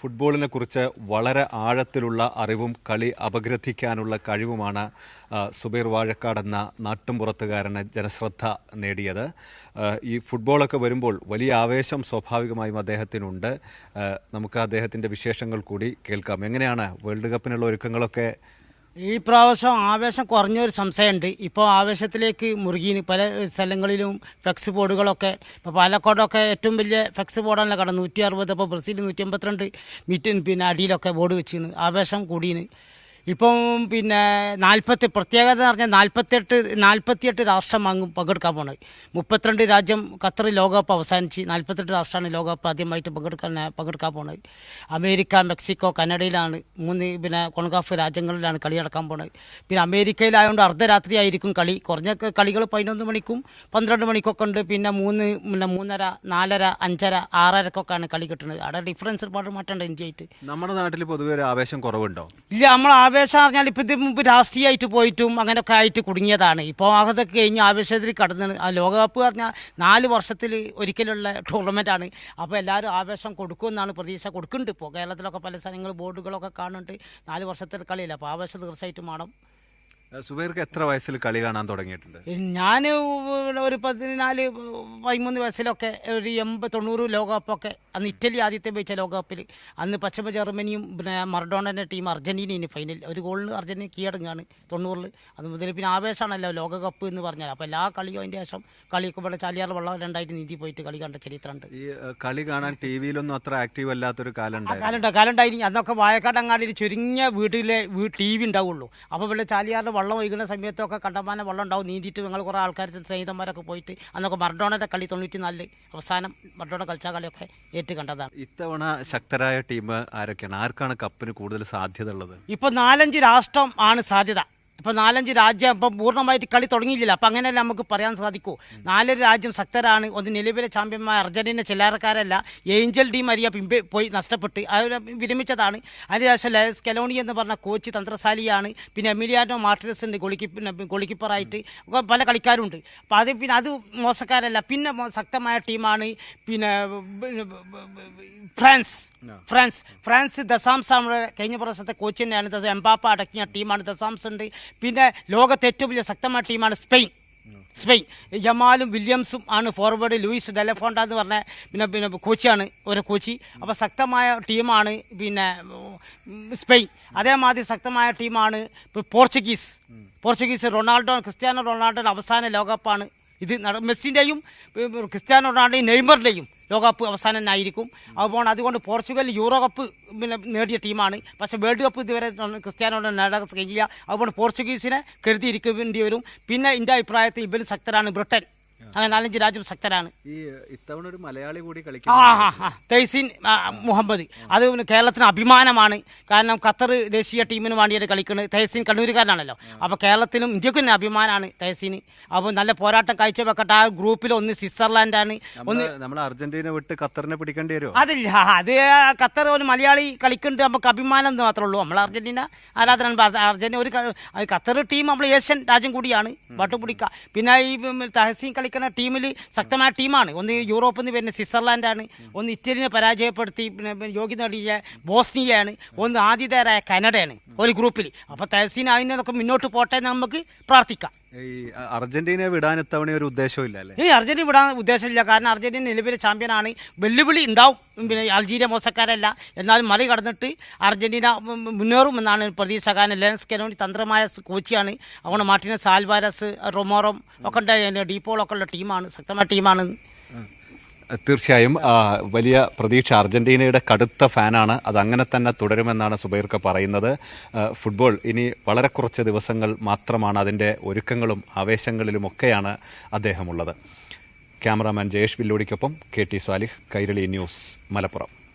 ഫുട്ബോളിനെ കുറിച്ച് വളരെ ആഴത്തിലുള്ള അറിവും കളി അപഗ്രഥിക്കാനുള്ള കഴിവുമാണ് സുബൈർ വാഴക്കാട് എന്ന നാട്ടുംപുറത്തുകാരന് ജനശ്രദ്ധ നേടിയത്. ഈ ഫുട്ബോളൊക്കെ വരുമ്പോൾ വലിയ ആവേശം സ്വാഭാവികമായും അദ്ദേഹത്തിനുണ്ട്. നമുക്ക് അദ്ദേഹത്തിൻ്റെ വിശേഷങ്ങൾ കൂടി കേൾക്കാം. എങ്ങനെയാണ് വേൾഡ് കപ്പിനുള്ള ഒരുക്കങ്ങളൊക്കെ? ഈ പ്രാവശ്യം ആവേശം കുറഞ്ഞൊരു സംശയമുണ്ട്. ഇപ്പോൾ ആവേശത്തിലേക്ക് മുറുകീന് പല സ്ഥലങ്ങളിലും ഫ്ലെക്സ് ബോർഡുകളൊക്കെ. ഇപ്പോൾ പാലക്കാടൊക്കെ ഏറ്റവും വലിയ ഫ്ലെക്സ് ബോർഡാണല്ലോ കട 160. ഇപ്പോൾ ബ്രസീൽ 152 മീറ്റർ അടിയിലൊക്കെ ബോർഡ് വെച്ചിന്. ആവേശം കൂടിയാണ്. ഇപ്പം 40 പ്രത്യേകത എന്ന് പറഞ്ഞാൽ 48 രാഷ്ട്രം പങ്കെടുക്കാൻ പോണത്. 32 രാജ്യം. ഖത്തർ ലോകകപ്പ് അവസാനിച്ച് 48 രാഷ്ട്രമാണ് ലോകകപ്പ് ആദ്യമായിട്ട് പങ്കെടുക്കാൻ പോണത്. അമേരിക്ക, മെക്സിക്കോ, കനഡയിലാണ് 3 കോൺകാഫ് രാജ്യങ്ങളിലാണ് കളി നടക്കാൻ പോണത്. അമേരിക്കയിലായതുകൊണ്ട് അർദ്ധരാത്രി ആയിരിക്കും കളി. കുറഞ്ഞ കളികൾ 11 മണിക്കും 12 മണിക്കൊക്കെ ഉണ്ട്. 3, 3:30, 4:30, 5:30, 6:30ക്കൊക്കെയാണ് കളി കിട്ടുന്നത്. അവിടെ ഡിഫറൻസ് ഒരുപാട് മാറ്റമുണ്ട് ഇന്ത്യയായിട്ട്. നമ്മുടെ നാട്ടിൽ പൊതുവെ ഒരു ആവേശം കുറവുണ്ടോ? ഇല്ല, നമ്മൾ ആവേശം പറഞ്ഞാൽ ഇപ്പം ഇത് മുമ്പ് രാഷ്ട്രീയമായിട്ട് പോയിട്ടും അങ്ങനെയൊക്കെ ആയിട്ട് കുടുങ്ങിയതാണ്. ഇപ്പോൾ അതൊക്കെ കഴിഞ്ഞ് ആവേശത്തിൽ കടന്ന് ലോകകപ്പ് പറഞ്ഞാൽ 4 വർഷത്തിൽ ഒരിക്കലുള്ള ടൂർണമെൻറ്റാണ്. അപ്പോൾ എല്ലാവരും ആവേശം കൊടുക്കുമെന്നാണ് പ്രതീക്ഷ. കൊടുക്കുന്നുണ്ട്. ഇപ്പോൾ കേരളത്തിലൊക്കെ പല സ്ഥലങ്ങൾ ബോർഡുകളൊക്കെ കാണുന്നുണ്ട്. 4 വർഷത്തെ കളിയില്ല. അപ്പോൾ ആവേശം തീർച്ചയായിട്ടും വേണം. സുബൈർക്ക് എത്ര വയസ്സിൽ കളി കാണാൻ തുടങ്ങിയിട്ടുണ്ട്? ഞാൻ ഒരു 14, 13 വയസ്സിലൊക്കെ ഒരു 80-90 ലോകകപ്പൊക്കെ അന്ന് ഇറ്റലി ആദ്യത്തെ വെച്ച ലോകകപ്പിൽ അന്ന് പശ്ചിമ ജർമ്മനിയും മറഡോണൻ്റെ ടീം അർജൻറ്റീനയും ഫൈനൽ ഒരു ഗോളിന് അർജൻറ്റീന കീഴടങ്ങാണ് 90. അത് മുതൽ ആവേശമാണല്ലോ ലോകകപ്പ് എന്ന് പറഞ്ഞാൽ. അപ്പോൾ എല്ലാ കളിയും അതിൻ്റെ ശേഷം കളിയൊക്കെ ഇവിടെ ചാലിയാർ വെള്ളം 2 നീന്തി പോയിട്ട് കളി കണ്ട ചരിത്രമുണ്ട്. ഈ കളി കാണാൻ ടി വിയിലൊന്നും അത്ര ആക്റ്റീവ് അല്ലാത്തൊരു കാലുണ്ടായി. അന്നൊക്കെ വായക്കാട് അങ്ങാടിയിൽ ചുരുങ്ങിയ വീട്ടിലെ ടി വി ഉണ്ടാവുള്ളൂ. അപ്പോൾ ഇവിടെ ചാലിയാറിൽ വെള്ളം ഒഴുകുന്ന സമയത്തൊക്കെ കണ്ടമാനം വെള്ളം ഉണ്ടാവും. നീന്തിയിട്ട് ഞങ്ങൾ കുറേ ആൾക്കാർ സ്നേഹിതന്മാരൊക്കെ പോയിട്ട് അന്നൊക്കെ മറഡോണയുടെ കളി 94 അവസാനം മറഡോണ കളിച്ച കളിയൊക്കെ ഏറ്റ് കണ്ടതാണ്. ഇത്തവണ ശക്തരായ ടീം ആരൊക്കെയാണ്? ആർക്കാണ് കപ്പിന് കൂടുതൽ സാധ്യത ഉള്ളത്? ഇപ്പോൾ 4-5 രാഷ്ട്രം ആണ് സാധ്യത. ഇപ്പോൾ 4-5 രാജ്യം ഇപ്പം പൂർണ്ണമായിട്ട് കളി തുടങ്ങിയില്ല. അപ്പം അങ്ങനെയല്ല നമുക്ക് പറയാൻ സാധിക്കൂ. 4 രാജ്യം ശക്തരാണ്. ഒന്ന് നിലവിലെ ചാമ്പ്യന്മാർ അർജന്റീന ചില്ലറക്കാരല്ല. ഏഞ്ചൽ ഡി മരിയ പോയി നഷ്ടപ്പെട്ട് അത് വിരമിച്ചതാണ്. അതിനുശേഷം സ്കെലോണി എന്ന് പറഞ്ഞ കോച്ച് തന്ത്രശാലിയാണ്. എമിലിയാനോ മാർട്ടിനസ് ഉണ്ട് ഗോളിക്കീപ്പറായിട്ട്. പല കളിക്കാരുണ്ട്. അപ്പോൾ അത് മോശക്കാരല്ല. ശക്തമായ ടീമാണ് ഫ്രാൻസ് ദശാംശം കഴിഞ്ഞ പ്രാവശ്യത്തെ കോച്ച് തന്നെയാണ്. എംബാപ്പ അടക്കിയ ടീമാണ്. ദശാംശം ഉണ്ട്. ലോകത്തെ ഏറ്റവും വലിയ ശക്തമായ ടീമാണ് സ്പെയിൻ. ജമാലും വില്യംസും ആണ് ഫോർവേഡ്. ലൂയിസ് ഡെലഫോണ്ട എന്ന് പറഞ്ഞ കോച്ചാണ് ഒരു കോച്ച്. അപ്പോൾ ശക്തമായ ടീമാണ് സ്പെയിൻ. അതേമാതിരി ശക്തമായ ടീമാണ് പോർച്ചുഗീസ്. ക്രിസ്ത്യാനോ റൊണാൾഡോയുടെ അവസാന ലോകകപ്പാണ് ഇത്. മെസ്സിൻ്റെയും ക്രിസ്ത്യാനോ റൊണാൾഡോയും നെയ്മറിൻ്റെയും ലോകകപ്പ് അവസാനം ആയിരിക്കും. അതുകൊണ്ട് പോർച്ചുഗൽ യൂറോ കപ്പ് നേടിയ ടീമാണ്. പക്ഷേ വേൾഡ് കപ്പ് ഇതുവരെ ക്രിസ്ത്യാനോയുടെ നേടാൻ കഴിയില്ല. അതുകൊണ്ട് പോർച്ചുഗീസിനെ കരുതിയിരിക്കേണ്ടി വരും. എൻ്റെ അഭിപ്രായത്തിൽ ഇവർ ശക്തരാണ്. ബ്രിട്ടൻ. അങ്ങനെ 4-5 രാജ്യം ശക്തരാണ്. ഈ ഇത്തവണ ഒരു മലയാളി കൂടി തൈസീൻ മുഹമ്മദ്. അത് കേരളത്തിന് അഭിമാനമാണ്. കാരണം ഖത്തർ ദേശീയ ടീമിന് വേണ്ടിയിട്ട് കളിക്കുന്നത്. തൈസീൻ കണ്ണൂരുകാരനാണല്ലോ. അപ്പോൾ കേരളത്തിലും ഇന്ത്യക്കും തന്നെ അഭിമാനമാണ് തൈസീന്. അപ്പോൾ നല്ല പോരാട്ടം കാഴ്ചവെക്കട്ടെ. ആ ഗ്രൂപ്പിൽ ഒന്ന് സ്വിറ്റ്സർലാൻഡാണ്. നമ്മൾ അർജന്റീന വിട്ട് ഖത്തറിനെ പിടിക്കേണ്ടി വരുമോ? അതില്ല. അത് ഖത്തർ ഒരു മലയാളി കളിക്കുന്നുണ്ട്. നമുക്ക് അഭിമാനം എന്ന് മാത്രമേ ഉള്ളൂ. നമ്മൾ അർജന്റീന ആരാധന. അർജന്റീന ഒരു ഖത്തർ ടീം നമ്മൾ ഏഷ്യൻ രാജ്യം കൂടിയാണ്. വട്ടുപിടിക്കുക. ഈ തഹസീൻ കളിക്കുന്ന ടീമിൽ ശക്തമായ ടീമാണ്. ഒന്ന് യൂറോപ്പിൽ നിന്ന് വരുന്ന സ്വിറ്റ്സർലാൻഡാണ്. ഒന്ന് ഇറ്റലിനെ പരാജയപ്പെടുത്തി യോഗ്യത നേടിയ ബോസ്നിയയാണ്. ഒന്ന് ആതിഥേയരായ കാനഡയാണ് ഒരു ഗ്രൂപ്പിൽ. അപ്പോൾ തഹസീൻ അതിനൊക്കെ മുന്നോട്ട് പോട്ടെ നമുക്ക് പ്രാർത്ഥിക്കാം. ഈ അർജന്റീനയെ വിടാൻ ഇത്തവണ ഒരു ഉദ്ദേശമില്ല അല്ലേ? അർജന്റീന വിടാൻ ഉദ്ദേശമില്ല. കാരണം അർജന്റീന നിലവിലെ ചാമ്പ്യനാണ്. വെല്ലുവിളി ഉണ്ടാവും. അൾജീരിയ മോശക്കാരല്ല. എന്നാലും മറി കടന്നിട്ട് അർജന്റീന മുന്നേറുമെന്നാണ് പ്രതീക്ഷ. കാരണം ലെൻസ് കെലോണി തന്ത്രമായ കോച്ചിയാണ്. അതുകൊണ്ട് മാർട്ടിനസ്, ആൽവാരസ്, റൊമോറോ ഒക്കെ ഉണ്ട്. ഡീപോളൊക്കെ ഉള്ള ടീമാണ്. ശക്തമായ ടീമാണ്. തീർച്ചയായും വലിയ പ്രതീക്ഷ. അർജന്റീനയുടെ കടുത്ത ഫാനാണ്. അതങ്ങനെ തന്നെ തുടരുമെന്നാണ് സുബൈർക്ക് പറയുന്നത്. ഫുട്ബോൾ ഇനി വളരെ കുറച്ച് ദിവസങ്ങൾ മാത്രമാണ്. അതിൻ്റെ ഒരുക്കങ്ങളും ആവേശങ്ങളിലുമൊക്കെയാണ് അദ്ദേഹമുള്ളത്. ക്യാമറാമാൻ ജയേഷ് വില്ലോടിക്കൊപ്പം KT സ്വാലിഹ്, കൈരളി ന്യൂസ്, മലപ്പുറം.